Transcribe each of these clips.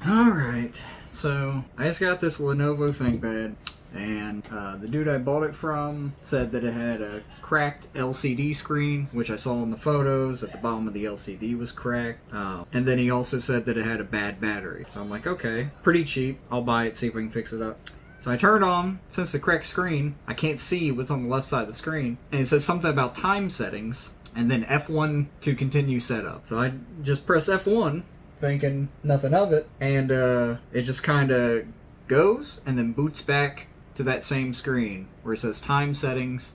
Alright, so I just got this Lenovo ThinkPad, and the dude I bought it from said that it had a cracked LCD screen, which I saw in the photos that the bottom of the LCD was cracked. And then he also said that it had a bad battery. So I'm like, okay, pretty cheap. I'll buy it, see if I can fix it up. So I turned on, since the cracked screen, I can't see what's on the left side of the screen, and it says something about time settings, and then F1 to continue setup. So I just press F1, thinking nothing of it, and it just kind of goes and then boots back to that same screen where it says time settings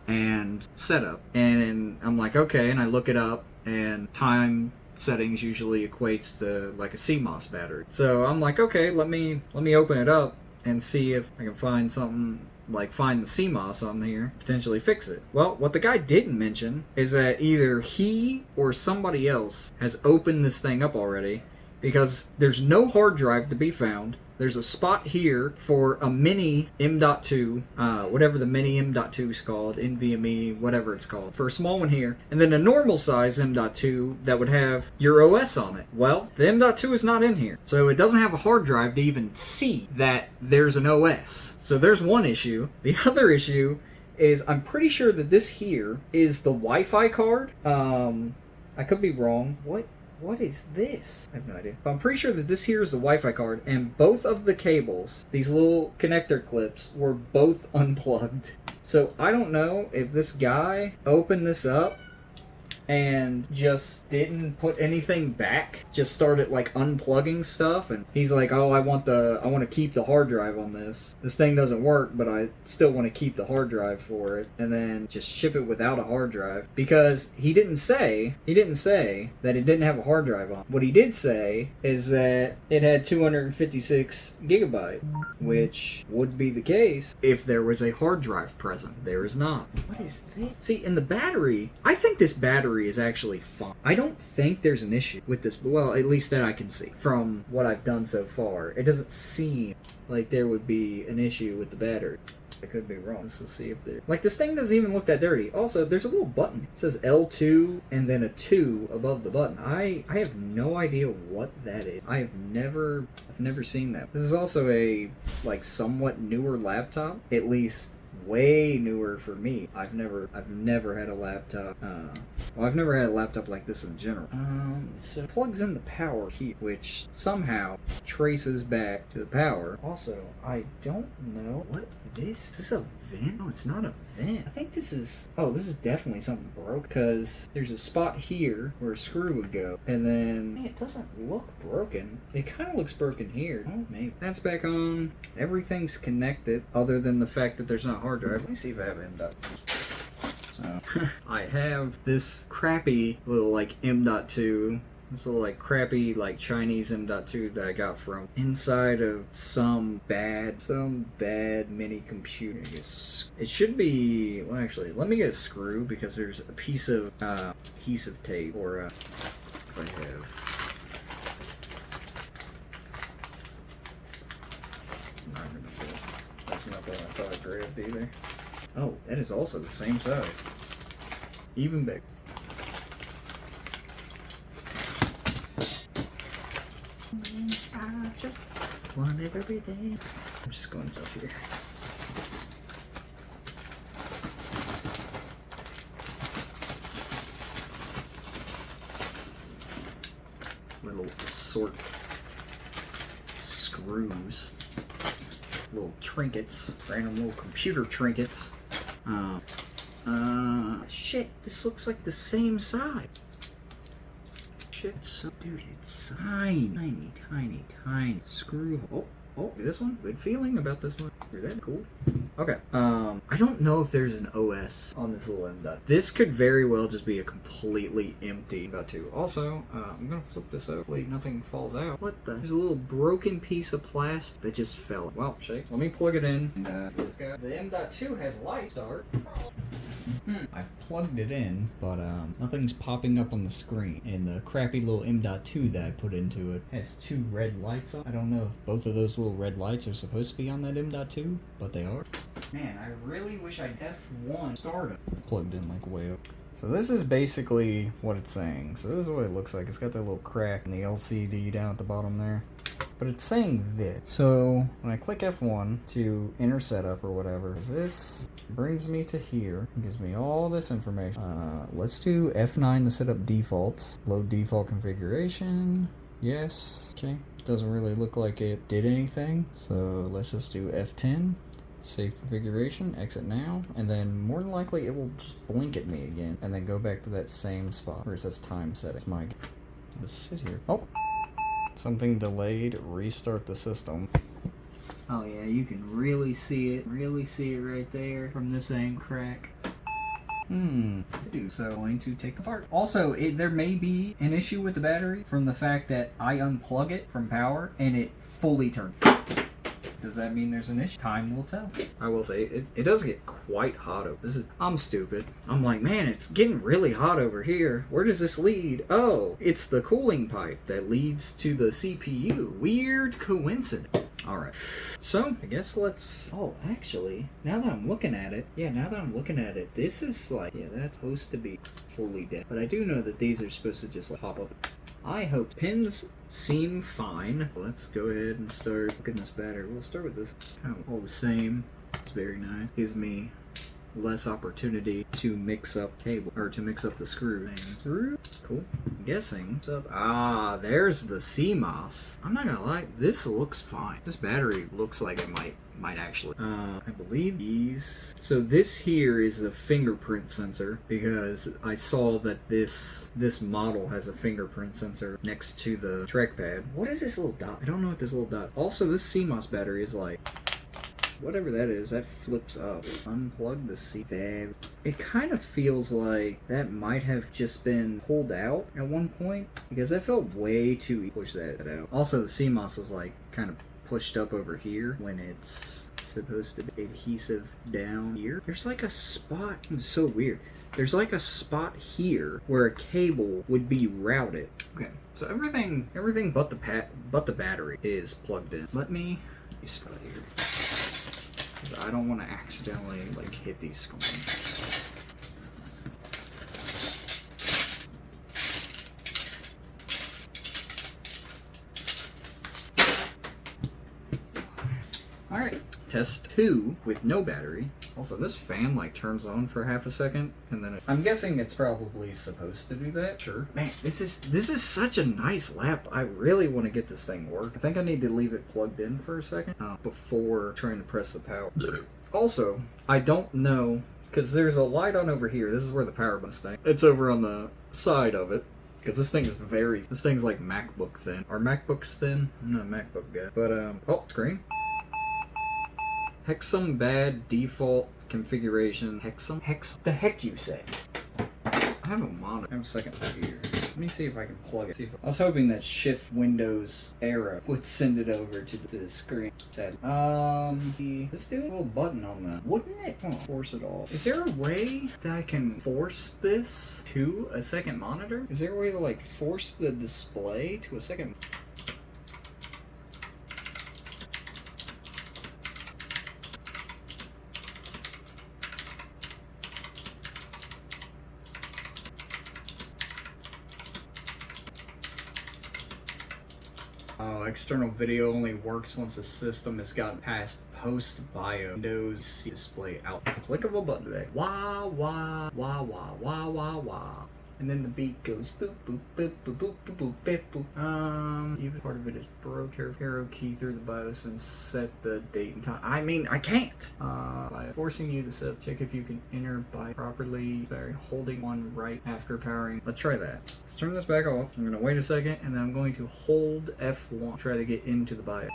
and setup. And I'm like, okay, and I look it up, and time settings usually equates to like a CMOS battery. So I'm like, okay, let me open it up and see if I can find something, like find the CMOS on here, potentially fix it. Well, what the guy didn't mention is that either he or somebody else has opened this thing up already, because there's no hard drive to be found. There's a spot here for a mini M.2, whatever the mini M.2 is called, NVMe, whatever it's called, for a small one here, and then a normal size M.2 that would have your OS on it. Well, the M.2 is not in here, so it doesn't have a hard drive to even see that there's an OS. So there's one issue. The other issue is I'm pretty sure that this here is the Wi-Fi card. I could be wrong. What is this? I have no idea. But I'm pretty sure that this here is the Wi-Fi card, and both of the cables, these little connector clips, were both unplugged. So I don't know if this guy opened this up and just didn't put anything back, just started like unplugging stuff, and he's like, oh, I want to keep the hard drive on this. This thing doesn't work, but I still want to keep the hard drive for it, and then just ship it without a hard drive, because he didn't say that it didn't have a hard drive on. What he did say is that it had 256 gigabytes, which would be the case if there was a hard drive present. There is not. What is this? See, in the battery, I think this battery is actually fine. I don't think there's an issue with this, well, at least that I can see from what I've done so far. It doesn't seem like there would be an issue with the battery. I could be wrong. Let's see if there... Like, this thing doesn't even look that dirty. Also, there's a little button. It says L2 and then a 2 above the button. I have no idea what that is. I've never seen that. This is also a, like, somewhat newer laptop. At least way newer for me. I've never had a laptop. Well, I've never had a laptop like this in general. So it plugs in the power here, which somehow traces back to the power. Also, I don't know what this. Is this a vent? No, it's not a vent. I think this is. Oh, this is definitely something broke, because there's a spot here where a screw would go, and then man, it doesn't look broken. It kind of looks broken here. Oh, maybe that's back on. Everything's connected, other than the fact that there's not a hard drive. Let me see if I have M.2. So I have this crappy little like M.2, this little like crappy like Chinese M.2 that I got from inside of some bad mini computer. It should be, well, actually, let me get a screw, because there's a piece of adhesive tape, or if I have. That's not the one I thought I grabbed either. Oh, that is also the same size. Even bigger. I just wanted everything. I'm just going up here. Little assorted screws. Little trinkets. Random little computer trinkets. Shit, this looks like the same size. Shit, so, dude, it's tiny. Screw hole. Oh, this one? Good feeling about this one. Is that cool? Okay. I don't know if there's an OS on this little M.2. This could very well just be a completely empty M.2. Also, I'm gonna flip this over. Hopefully nothing falls out. What the? There's a little broken piece of plastic that just fell. Well, shake. Let me plug it in. And, the M.2 has light start. I've plugged it in, but nothing's popping up on the screen. And the crappy little M.2 that I put into it has two red lights on. I don't know if both of those little red lights are supposed to be on that M.2, but they are. Man, I really wish I'd F1 started. Plugged in like way up. So this is basically what it's saying. So this is what it looks like. It's got that little crack in the LCD down at the bottom there. but it's saying this. So when I click F1 to enter setup or whatever, this brings me to here. It gives me all this information. Let's do F9 to set up defaults. Load default configuration. Yes. Okay. Doesn't really look like it did anything. So let's just do F10. Save configuration, exit now, and then more than likely it will just blink at me again and then go back to that same spot where it says time settings. Let's sit here. Oh, something delayed. Restart the system. Oh yeah, you can really see it right there from this aim crack. So I'm going to take it apart. Also, there may be an issue with the battery from the fact that I unplug it from power and it fully turned. Does that mean there's an issue? Time will tell. I will say, it does get quite hot over. I'm stupid. I'm like, man, it's getting really hot over here. Where does this lead? Oh, it's the cooling pipe that leads to the CPU. Weird coincidence. Alright, so I guess let's... Oh, actually, now that I'm looking at it, this is like, yeah, that's supposed to be fully dead. But I do know that these are supposed to just like pop up. I hope pins seem fine. Let's go ahead and start looking at this battery. We'll start with this. Kind of all the same. It's very nice. Gives me less opportunity to mix up cable, or to mix up the screw. Cool. I'm guessing. There's the CMOS. I'm not gonna lie, this looks fine. This battery looks like it might actually. I believe these. So this here is the fingerprint sensor, because I saw that this model has a fingerprint sensor next to the trackpad. What is this little dot? I don't know what this little dot. Also, this CMOS battery is like, whatever that is, that flips up. Unplug the CMOS. It kind of feels like that might have just been pulled out at one point, because that felt way too push that out. Also, the CMOS was like kind of pushed up over here when it's supposed to be adhesive down here. There's like a spot. It's so weird. There's like a spot here where a cable would be routed. Okay, so everything but the battery is plugged in. Let me start here, because I don't want to accidentally like hit these screens. Alright, test 2 with no battery. Also, this fan like turns on for half a second, and then I'm guessing it's probably supposed to do that. Sure. Man, this is such a nice laptop. I really want to get this thing work. I think I need to leave it plugged in for a second before trying to press the power. Also, I don't know, because there's a light on over here. This is where the power button's thing. It's over on the side of it. Because this thing's like MacBook thin. Are MacBooks thin? I'm not a MacBook guy. But, oh, screen. Hexum bad default configuration. Hexum? The heck you say? I have a monitor. I have a second here. Let me see if I can plug it. I was hoping that Shift Windows Era would send it over to the screen. Sad. Let's do a little button on that. Wouldn't it? Oh, force it all. Is there a way that I can force this to a second monitor? Is there a way to like force the display to a second? External video only works once the system has gotten past post-bio Windows display out. Clickable button today. Wah, wah, wah, wah, wah, wah, wah. And then the beat goes boop, boop, boop, boop, boop, boop, boop, boop, boop. Even part of it is broke. Arrow key through the BIOS and set the date and time. I mean, I can't. By forcing you to set, check if you can enter by properly by holding one right after powering. Let's try that. Let's turn this back off. I'm gonna wait a second, and then I'm going to hold F1. Try to get into the BIOS.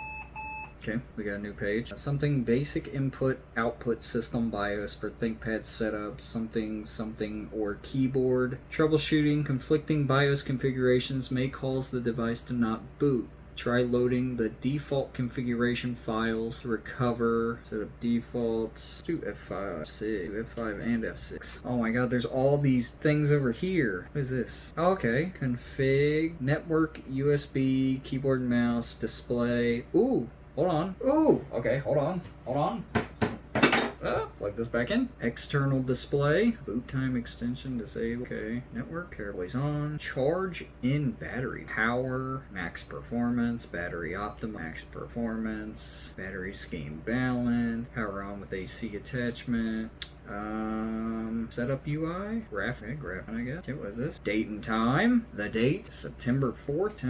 Okay, we got a new page. Something basic input output system BIOS for ThinkPad setup, something or keyboard. Troubleshooting conflicting BIOS configurations may cause the device to not boot. Try loading the default configuration files to recover. Set up defaults. Do F5, F5 and F6. Oh my god, there's all these things over here. What is this? Oh, okay. Config, network, USB, keyboard and mouse, display. Ooh. Hold on. Ooh! Okay, hold on. Plug this back in. External display. Boot time extension disabled. Okay. Network. Always on. Charge in battery. Power. Max performance. Battery optimal. Max performance. Battery scheme balance. Power on with AC attachment. Setup UI, graphic, I guess. Okay, what is this? Date and time. The date, September 4th,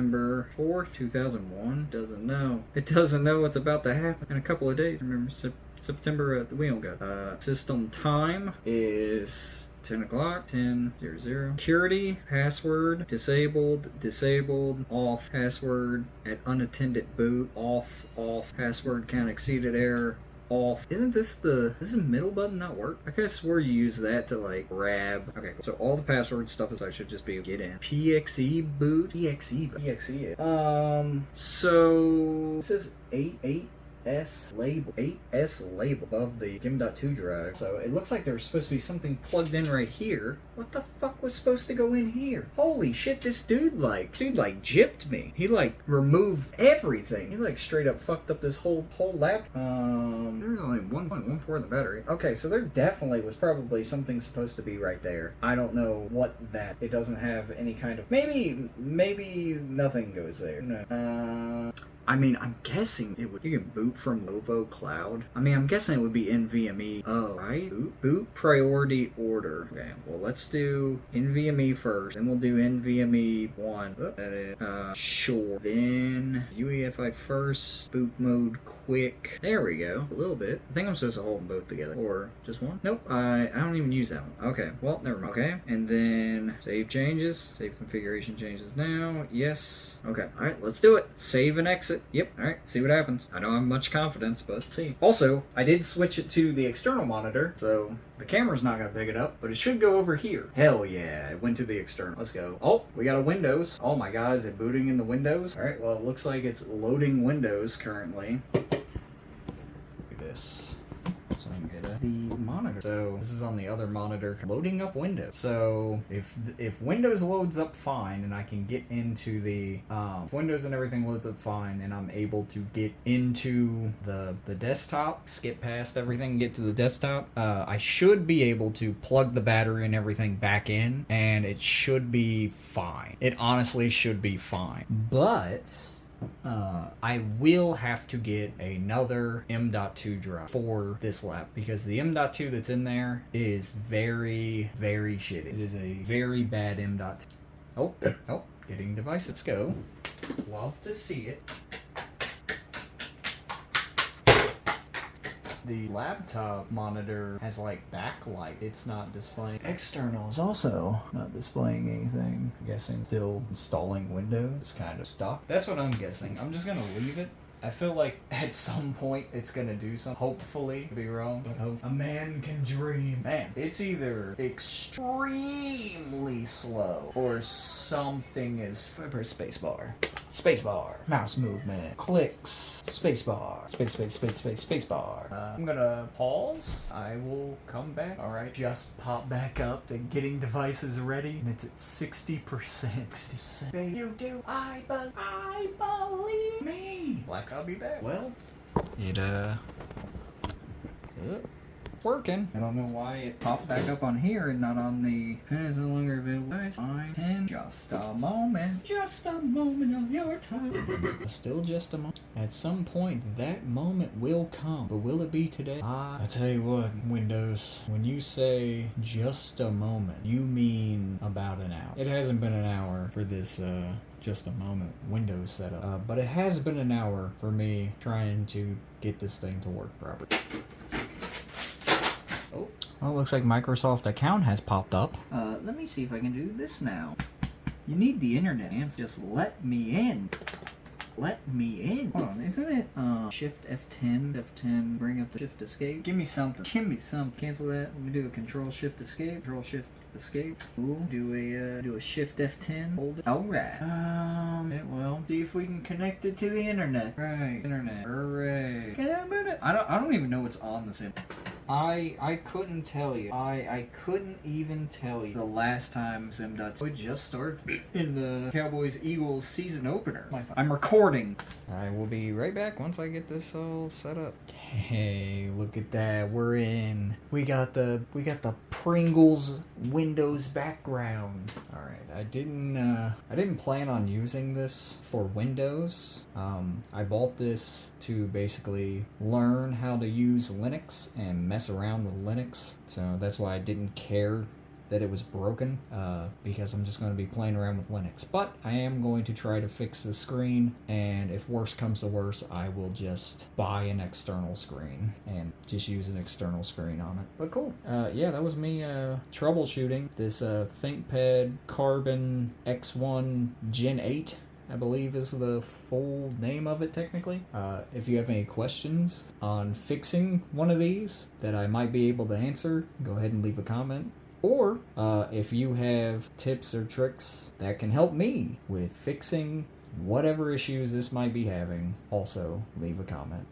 2001. Doesn't know. It doesn't know what's about to happen in a couple of days. Remember, September, we don't got. System time is 10 o'clock, 10:00. Security, password, disabled, off, password at unattended boot, off, password count exceeded error, off. Isn't this the middle button not work? I could have swore you use that to like grab. Okay, cool. So all the password stuff is I should just be get in. PXE boot. PXE. So this is 8S label above the M.2 drive. So it looks like there's supposed to be something plugged in right here. What the fuck was supposed to go in here? Holy shit, this dude gypped me. He like removed everything. He like straight up fucked up this whole lap. There's only 1.14 in the battery. Okay, so there definitely was probably something supposed to be right there. I don't know what that. It doesn't have any kind of maybe nothing goes there. No. I mean, I'm guessing it would. You can boot from Lenovo Cloud. I mean, I'm guessing it would be NVMe. Oh, right. Boot priority order. Okay. Well, let's do NVMe first. Then we'll do NVMe 1. Oh, that is. Sure. Then UEFI first. Boot mode quick. There we go. A little bit. I think I'm supposed to hold them both together. Or just one. Nope. I don't even use that one. Okay. Well, never mind. Okay. And then save changes. Save configuration changes now. Yes. Okay. All right. Let's do it. Save and exit. Yep, alright, see what happens. I don't have much confidence, but see. Also, I did switch it to the external monitor, so the camera's not gonna pick it up, but it should go over here. Hell yeah, it went to the external. Let's go. Oh, we got a Windows. Oh my god, is it booting in the Windows? Alright, well, it looks like it's loading Windows currently. Look at this. So I can get the monitor. So this is on the other monitor, loading up Windows. So if Windows loads up fine and I can get into the if Windows and everything loads up fine and I'm able to get into the desktop, skip past everything, get to the desktop, I should be able to plug the battery and everything back in, and it should be fine. It honestly should be fine. But I will have to get another M.2 drive for this lap because the M.2 that's in there is very, very shitty. It is a very bad M.2. Oh, getting device. Let's go. Love to see it. The laptop monitor has like backlight. It's not displaying. External is also not displaying anything. I'm guessing still installing Windows. It's kind of stuck. That's what I'm guessing. I'm just gonna leave it. I feel like at some point it's gonna do something. Hopefully, could be wrong, but hope. A man can dream. Man, it's either extremely slow or something is. Press spacebar. Spacebar. Mouse movement. Clicks. Spacebar. Spacebar. I'm gonna pause. I will come back. Alright, just pop back up to getting devices ready. And it's at 60%. 60%. You do. I believe me. I'll be back. Well, it's working. I don't know why it popped back up on here and not on the pen is no longer available. Fine. Just a moment. Just a moment of your time. Still just a moment. At some point, that moment will come. But will it be today? I tell you what, Windows, when you say just a moment, you mean about an hour. It hasn't been an hour for this, just a moment Windows setup. But it has been an hour for me trying to get this thing to work properly. Oh, well, it looks like Microsoft account has popped up. Let me see if I can do this now. You need the internet, and just let me in. Let me in. Hold on, isn't it? Shift F10, bring up the Shift Escape. Give me something. Cancel that. Let me do a Control Shift Escape. Control Shift Escape. Cool. Do a Shift F10. Hold it. Alright. Okay, well, see if we can connect it to the internet. Right. Internet. Hooray. I don't even know what's on this. I couldn't tell you. I couldn't even tell you the last time Sim.2 just started in the Cowboys-Eagles season opener. I'm recording. I will be right back once I get this all set up. Hey, look at that. We're in. We got the Pringles Windows background. All right. I didn't plan on using this for Windows. I bought this to basically learn how to use Linux and mess around with Linux. So that's why I didn't care that it was broken, because I'm just going to be playing around with Linux. But I am going to try to fix the screen, and if worse comes to worse, I will just buy an external screen and just use an external screen on it. But cool. Yeah, that was me troubleshooting this ThinkPad Carbon X1 Gen 8. I believe is the full name of it technically. If you have any questions on fixing one of these that I might be able to answer, go ahead and leave a comment. Or if you have tips or tricks that can help me with fixing whatever issues this might be having, also leave a comment.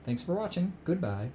Thanks for watching. Goodbye.